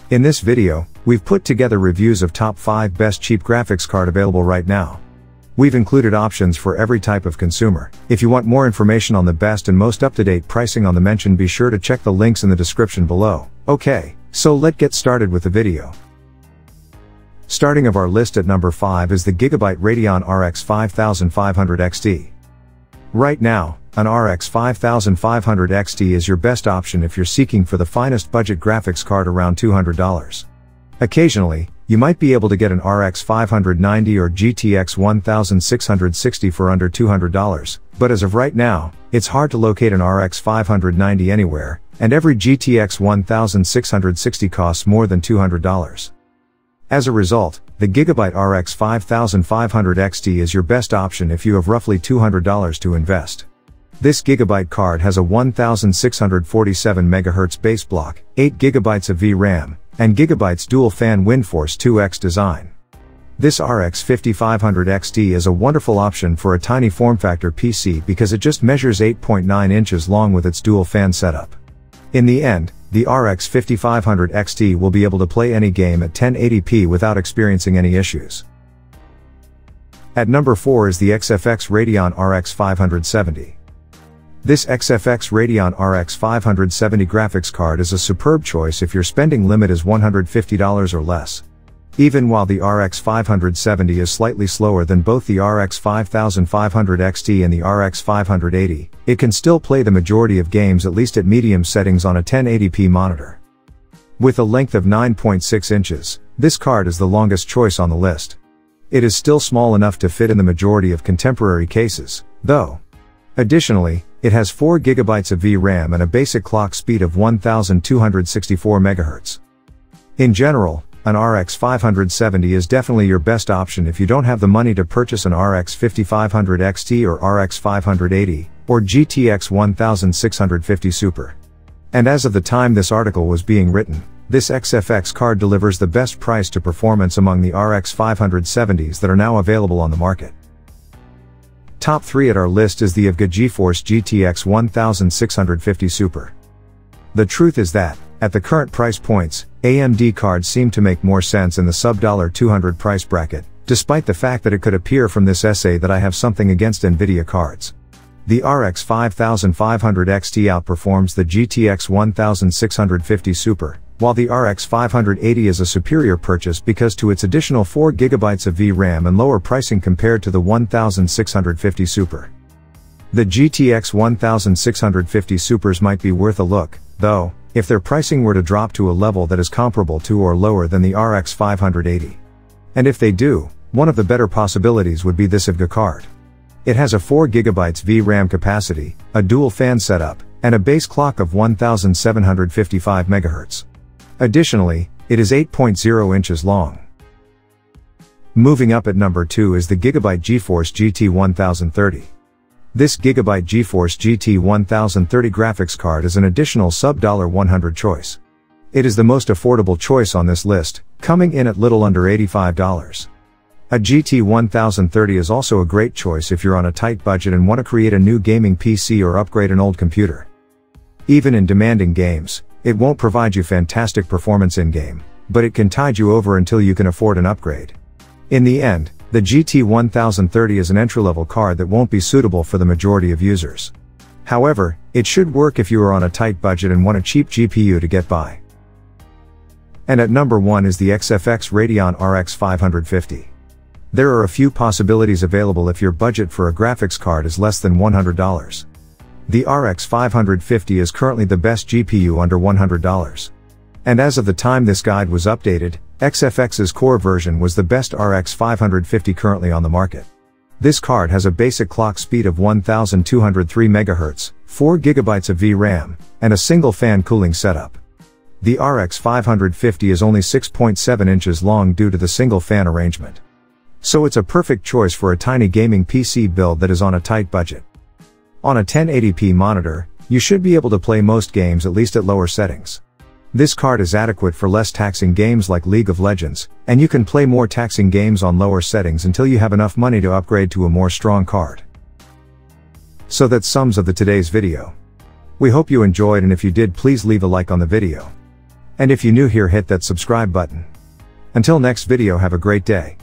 In this video, we've put together reviews of top 5 best cheap graphics card available right now. We've included options for every type of consumer. If you want more information on the best and most up-to-date pricing on the mention, be sure to check the links in the description below. Okay, so let's get started with the video. Starting of our list at number 5 is the Gigabyte Radeon RX 5500 XT. Right now, an RX 5500 XT is your best option if you're seeking for the finest budget graphics card around $200. Occasionally, you might be able to get an RX 590 or GTX 1660 for under $200, but as of right now, it's hard to locate an RX 590 anywhere, and every GTX 1660 costs more than $200. As a result, the Gigabyte RX 5500 XT is your best option if you have roughly $200 to invest. This Gigabyte card has a 1647 MHz base block, 8 GB of VRAM, and Gigabyte's dual-fan WindForce 2X design. This RX 5500 XT is a wonderful option for a tiny form factor PC because it just measures 8.9 inches long with its dual-fan setup. In the end, the RX 5500 XT will be able to play any game at 1080p without experiencing any issues. At number 4 is the XFX Radeon RX 570. This XFX Radeon RX 570 graphics card is a superb choice if your spending limit is $150 or less. Even while the RX 570 is slightly slower than both the RX 5500 XT and the RX 580, it can still play the majority of games at least at medium settings on a 1080p monitor. With a length of 9.6 inches, this card is the longest choice on the list. It is still small enough to fit in the majority of contemporary cases, though. Additionally, it has 4 GB of VRAM and a basic clock speed of 1264 MHz. In general, an RX 570 is definitely your best option if you don't have the money to purchase an RX 5500 XT or RX 580, or GTX 1650 Super. And as of the time this article was being written, this XFX card delivers the best price to performance among the RX 570s that are now available on the market. Top 3 at our list is the EVGA GeForce GT 1650 Super. The truth is that, at the current price points, AMD cards seem to make more sense in the sub-$200 price bracket, despite the fact that it could appear from this essay that I have something against NVIDIA cards. The RX 5500 XT outperforms the GTX 1650 Super, while the RX 580 is a superior purchase because to its additional 4 GB of VRAM and lower pricing compared to the 1650 Super. The GTX 1650 Supers might be worth a look, though, if their pricing were to drop to a level that is comparable to or lower than the RX 580. And if they do, one of the better possibilities would be this EVGA card. It has a 4 GB VRAM capacity, a dual fan setup, and a base clock of 1755 MHz. Additionally, it is 8.0 inches long. Moving up at number 2 is the Gigabyte GeForce GT 1030. This Gigabyte GeForce GT 1030 graphics card is an additional sub-$100 choice. It is the most affordable choice on this list, coming in at little under $85. A GT 1030 is also a great choice if you're on a tight budget and want to create a new gaming PC or upgrade an old computer. Even in demanding games, it won't provide you fantastic performance in-game, but it can tide you over until you can afford an upgrade. In the end, the GT 1030 is an entry-level card that won't be suitable for the majority of users. However, it should work if you are on a tight budget and want a cheap GPU to get by. And at number 1 is the XFX Radeon RX 550. There are a few possibilities available if your budget for a graphics card is less than $100. The RX 550 is currently the best GPU under $100. And as of the time this guide was updated, XFX's core version was the best RX 550 currently on the market. This card has a basic clock speed of 1203 MHz, 4 GB of VRAM, and a single fan cooling setup. The RX 550 is only 6.7 inches long due to the single fan arrangement. So it's a perfect choice for a tiny gaming PC build that is on a tight budget. On a 1080p monitor, you should be able to play most games at least at lower settings. This card is adequate for less taxing games like League of Legends, and you can play more taxing games on lower settings until you have enough money to upgrade to a more strong card. So that sums up today's video. We hope you enjoyed, and if you did, please leave a like on the video. And if you new here, hit that subscribe button. Until next video, have a great day.